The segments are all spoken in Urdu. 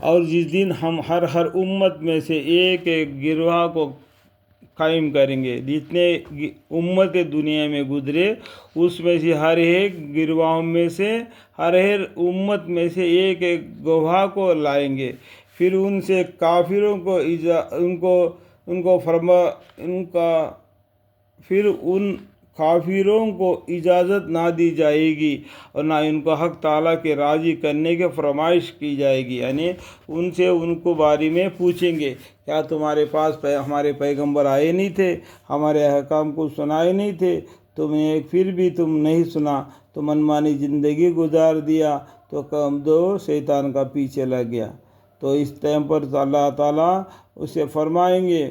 اور جس دن ہم ہر امت میں سے ایک ایک گروہ کو قائم کریں گے، جتنے امت دنیا میں گزرے اس میں سے ہر ایک گروہوں میں سے ہر امت میں سے ایک ایک گواہ کو لائیں گے، پھر ان سے کافروں کو ان کافروں کو اجازت نہ دی جائے گی اور نہ ان کو حق تعالیٰ کے راضی کرنے کی فرمائش کی جائے گی، یعنی ان سے ان کو بارے میں پوچھیں گے کیا تمہارے پاس ہمارے پیغمبر آئے نہیں تھے، ہمارے احکام کو سنائے نہیں تھے، تمہیں پھر بھی تم نہیں سنا، تو منمانی زندگی گزار دیا، تو کم دو شیطان کا پیچھے لگ گیا۔ تو اس ٹائم پر اللہ تعالیٰ اسے فرمائیں گے،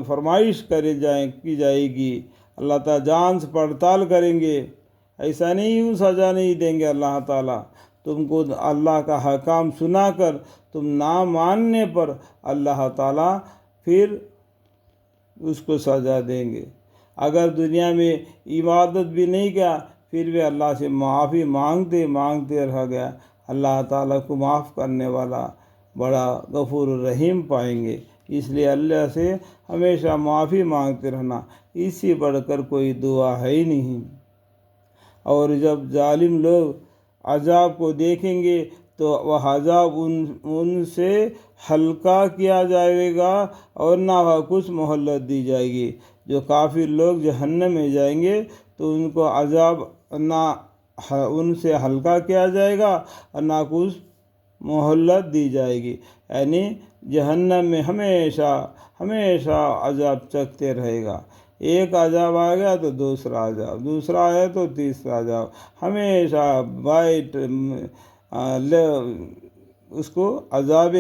فرمائش کی جائے گی، اللہ تعالیٰ جانچ پڑتال کریں گے، ایسا نہیں یوں سزا نہیں دیں گے اللہ تعالیٰ، تم کو اللہ کا حکام سنا کر تم نہ ماننے پر اللہ تعالیٰ پھر اس کو سزا دیں گے۔ اگر دنیا میں عبادت بھی نہیں کیا پھر بھی اللہ سے معافی مانگتے رہ گیا، اللہ تعالیٰ کو معاف کرنے والا بڑا غفور الرحیم پائیں گے۔ اس لیے اللہ سے ہمیشہ معافی مانگتے رہنا، اس سے بڑھ کر کوئی دعا ہے ہی نہیں۔ اور جب ظالم لوگ عذاب کو دیکھیں گے تو وہ عذاب ان سے ہلکا کیا جائے گا اور نہ وہ کچھ مہلت دی جائے گی۔ جو کافر لوگ جہنم میں جائیں گے تو ان کو عذاب نہ ان سے ہلکا کیا جائے گا اور نہ کچھ مہلت دی جائے گی، یعنی جہنم میں ہمیشہ عذاب چکھتے رہے گا۔ ایک عذاب آ گیا تو دوسرا عذاب، دوسرا آیا تو تیسرا عذاب، ہمیشہ اس کو عذاب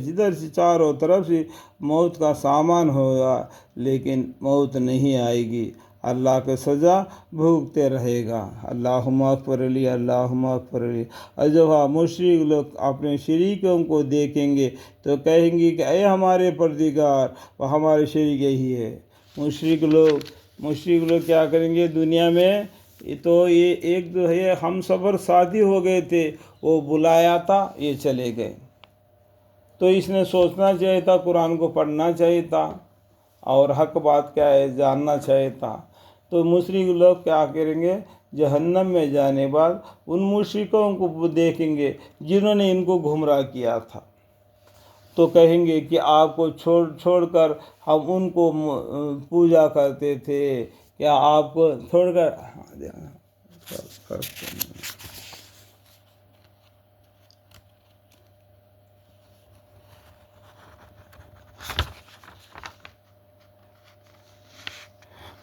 جدھر سے چاروں طرف سے موت کا سامان ہوگا لیکن موت نہیں آئے گی، اللہ کے سزا بھوگتے رہے گا۔ اللہم اغفر لی، اللہم اغفر لی۔ اور جب مشرک لوگ اپنے شریکوں کو دیکھیں گے تو کہیں گے کہ اے ہمارے پروردگار، وہ ہمارے شریک یہی ہے۔ مشرک لوگ کیا کریں گے دنیا میں؟ تو یہ ایک جو ہے ہم سفر ساتھی ہو گئے تھے، وہ بلایا تھا، یہ چلے گئے، تو اس نے سوچنا چاہیے تھا، قرآن کو پڑھنا چاہیے تھا اور حق بات کیا ہے جاننا چاہیے تھا۔ تو مشرک لوگ کیا کریں گے؟ جہنم میں جانے بعد ان مشرکوں کو دیکھیں گے جنہوں نے ان کو گمراہ کیا تھا، تو کہیں گے کہ آپ کو چھوڑ کر ہم ان کو پوجا کرتے تھے، کیا آپ کو چھوڑ کر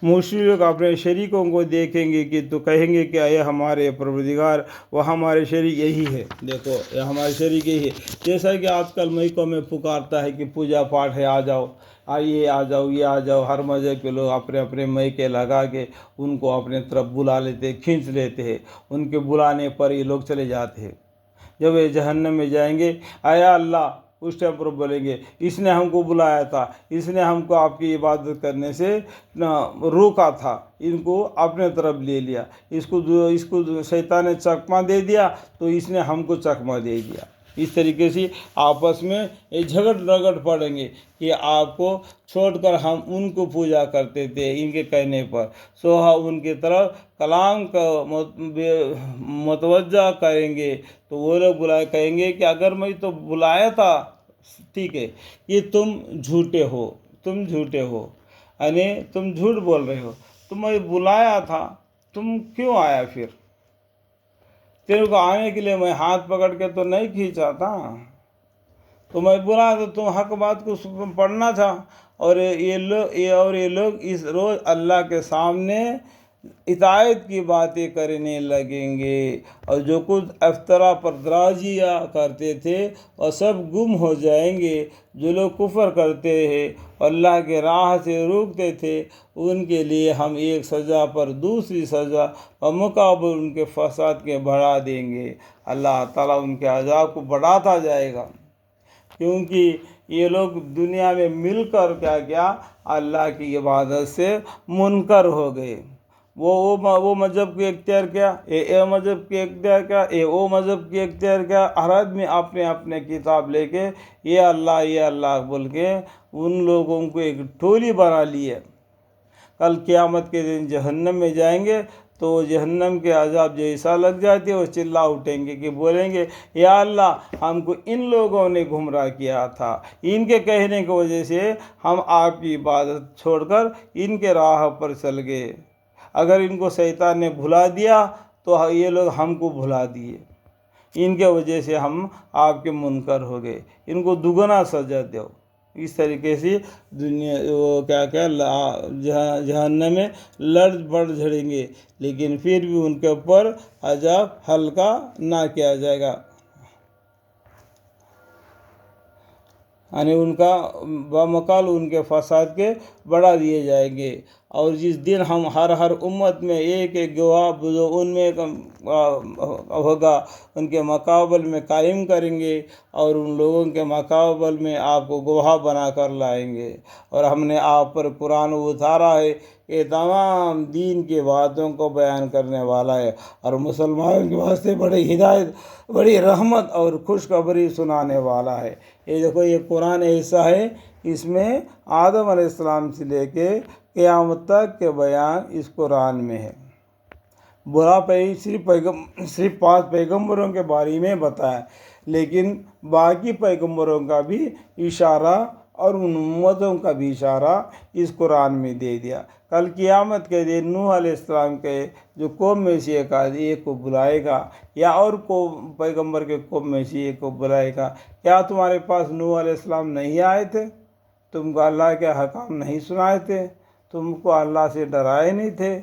مشرک اپنے شریکوں کو دیکھیں گے کہ تو کہیں گے کہ اے ہمارے پروردگار، وہ ہمارے شریک یہی ہے، دیکھو یہ ہمارے شریک یہی ہے۔ جیسا کہ آج کل میکوں میں پکارتا ہے کہ پوجا پاٹھ ہے، آ جاؤ، یہ آ جاؤ، ہر مذہب کے لوگ اپنے میکے لگا کے ان کو اپنے طرف بلا لیتے، کھینچ لیتے ہیں، ان کے بلانے پر یہ لوگ چلے جاتے ہیں۔ جب یہ جہنم میں جائیں گے، اے اللہ، اس ٹائم پر بولیں گے اس نے ہم کو بلایا تھا، اس نے ہم کو آپ کی عبادت کرنے سے روکا تھا، ان کو اپنے طرف لے لیا، اس کو شیطان نے چکمہ دے دیا تو اس نے ہم کو چکمہ دے دیا۔ اس طریقے سے آپس میں جھگڑ رگڑ پڑیں گے کہ آپ کو چھوڑ کر ہم ان کو پوجا کرتے تھے، ان کے کہنے پر سوہا ان کی طرف کلام کا متوجہ کریں گے تو وہ لوگ کہیں گے کہ اگر میں تو بلایا تھا، ٹھیک ہے، یہ تم جھوٹے ہو، یعنی تم جھوٹ بول رہے ہو، تمہیں بلایا تھا، تم کیوں آیا؟ پھر تیرے کو آنے کے لیے میں ہاتھ پکڑ کے تو نہیں کھینچا تھا، تو میں بلایا تو تم حق بات کو پڑھنا تھا۔ اور یہ لوگ اس روز اللہ کے سامنے اطاعت کی باتیں کرنے لگیں گے، اور جو کچھ افطرا پر درازیاں کرتے تھے وہ سب گم ہو جائیں گے۔ جو لوگ کفر کرتے ہیں اللہ کے راہ سے روکتے تھے، ان کے لیے ہم ایک سزا پر دوسری سزا اور مقابل ان کے فساد کے بڑھا دیں گے۔ اللہ تعالیٰ ان کے عذاب کو بڑھاتا جائے گا، کیونکہ یہ لوگ دنیا میں مل کر کیا اللہ کی عبادت سے منکر ہو گئے، وہ مذہب کی اختیار کیا، اے مذہب کی اختیار کیا، او مذہب کی اختیار کیا، ہر آدمی اپنے اپنے کتاب لے کے یہ اللہ بول کے ان لوگوں کو ایک ٹولی بنا لی ہے۔ کل قیامت کے دن جہنم میں جائیں گے تو جہنم کے عذاب جیسا لگ جاتی ہے، وہ چلا اٹھیں گے کہ بولیں گے یا اللہ ہم کو ان لوگوں نے گمراہ کیا تھا، ان کے کہنے کی وجہ سے ہم آپ کی عبادت چھوڑ کر ان کے راہ پر چل گئے، اگر ان کو شیطان نے بھلا دیا تو یہ لوگ ہم کو بھلا دیے، ان کے وجہ سے ہم آپ کے منکر ہو گئے، ان کو دگنا سزا دو۔ اس طریقے سے دنیا وہ جہنم میں لڑ بڑھ جھڑیں گے، لیکن پھر بھی ان کے اوپر عذاب ہلکا نہ کیا جائے گا، یعنی ان کا بمقابل ان کے فساد کے بڑھا دیے جائیں گے۔ اور جس دن ہم ہر امت میں ایک گواہ جو ان میں ہوگا ان کے مقابل میں قائم کریں گے، اور ان لوگوں کے مقابل میں آپ کو گواہ بنا کر لائیں گے، اور ہم نے آپ پر قرآن اتارا ہے، یہ تمام دین کی باتوں کو بیان کرنے والا ہے، اور مسلمانوں کے واسطے بڑی ہدایت، بڑی رحمت اور خوشخبری سنانے والا ہے۔ یہ دیکھو یہ قرآن ایسا ہے، اس میں آدم علیہ السلام سے لے کے قیامت تک کے بیان اس قرآن میں ہے۔ برا صرف 5 پیغمبروں کے بارے میں بتایا، لیکن باقی پیغمبروں کا بھی اشارہ اور ان امتوں کا بھی اشارہ اس قرآن میں دے دیا۔ کل قیامت کے دن نوح علیہ السلام کے جو قوم میں سے ایک کو بلائے گا، یا اور پیغمبر کے قوم میں سے ایک کو بلائے گا، کیا تمہارے پاس نوح علیہ السلام نہیں آئے تھے؟ تم کو اللہ کے حکام نہیں سنائے تھے؟ تم کو اللہ سے ڈرائے نہیں تھے؟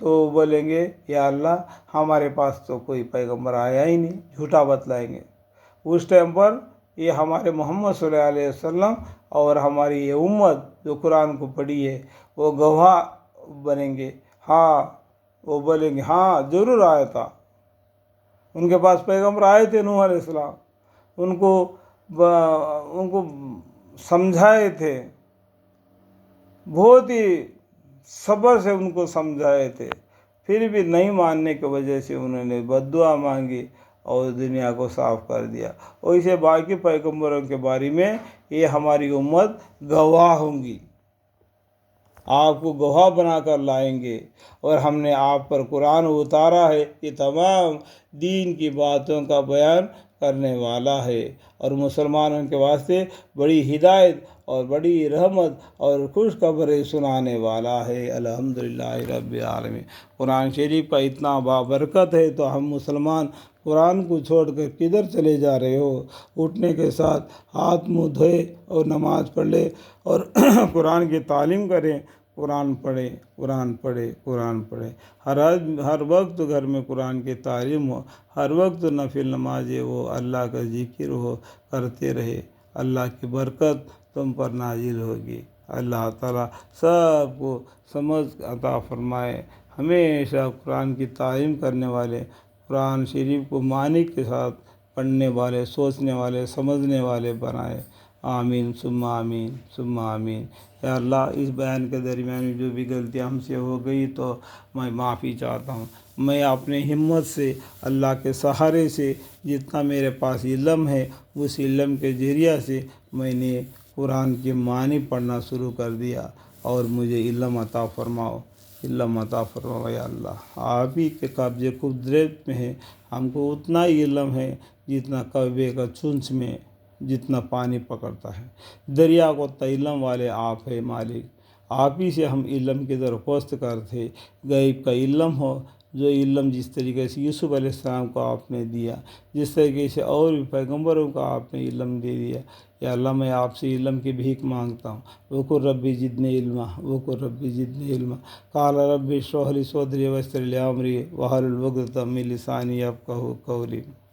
تو بولیں گے یا اللہ ہمارے پاس تو کوئی پیغمبر آیا ہی نہیں، جھوٹا بتلائیں گے۔ اس ٹائم پر یہ ہمارے محمد صلی اللہ علیہ وسلم اور ہماری یہ امت جو قرآن کو پڑھی ہے وہ گواہ بنیں گے، ہاں وہ بولیں گے ہاں ضرور آیا تھا، ان کے پاس پیغمبر آئے تھے نوح علیہ السلام، ان کو سمجھائے تھے، بہت ہی صبر سے ان کو سمجھائے تھے، پھر بھی نہیں ماننے کی وجہ سے انہوں نے بد دعا مانگی اور دنیا کو صاف کر دیا۔ اور اسے باقی پیغمبروں کے بارے میں یہ ہماری امت گواہ ہوں گی، آپ کو گواہ بنا کر لائیں گے، اور ہم نے آپ پر قرآن اتارا ہے کہ تمام دین کی باتوں کا بیان کرنے والا ہے، اور مسلمانوں کے واسطے بڑی ہدایت اور بڑی رحمت اور خوشخبری سنانے والا ہے۔ الحمدللہ رب العالمین۔ قرآن شریف کا اتنا بابرکت ہے تو ہم مسلمان قرآن کو چھوڑ کر کدھر چلے جا رہے ہو؟ اٹھنے کے ساتھ ہاتھ منہ دھوئے اور نماز پڑھ لے اور قرآن کی تعلیم کریں، قرآن پڑھیں، قرآن پڑھیں، قرآن پڑھیں، ہر وقت گھر میں قرآن کی تعلیم ہو، ہر وقت نفل نمازیں ہو، اللہ کا ذکر ہو، کرتے رہے، اللہ کی برکت تم پر نازل ہوگی۔ اللہ تعالیٰ سب کو سمجھ عطا فرمائے، ہمیشہ قرآن کی تعلیم کرنے والے، قرآن شریف کو معنی کے ساتھ پڑھنے والے، سوچنے والے، سمجھنے والے بنائے۔ آمین ثم آمین ثم آمین۔ یا اللہ اس بیان کے درمیان جو بھی غلطیاں ہم سے ہو گئی تو میں معافی چاہتا ہوں۔ میں اپنے ہمت سے، اللہ کے سہارے سے، جتنا میرے پاس علم ہے اس علم کے ذریعہ سے میں نے قرآن کے معنی پڑھنا شروع کر دیا، اور مجھے علم عطا فرماؤ، علم عطا فرماؤ یا اللہ۔ آپ ہی کے قبضے قدرت میں ہے، ہم کو اتنا ہی علم ہے جتنا کوے کا چونچ میں جتنا پانی پکڑتا ہے، دریا کو علم والے آپ ہے مالک، آپ ہی سے ہم علم کی درخواست کرتے، غیب کا علم ہو، جو علم جس طریقے سے یوسف علیہ السلام کو آپ نے دیا، جس طریقے سے اور بھی پیغمبروں کو آپ نے علم دے دیا، یا اللہ میں آپ سے علم کی بھیک مانگتا ہوں۔ وقل ربی زدنی علما، وقل ربی زدنی علما، قال ربی اشرح لی صدری ویسر لی امری واحلل عقدۃ من لسانی یفقہوا قولی۔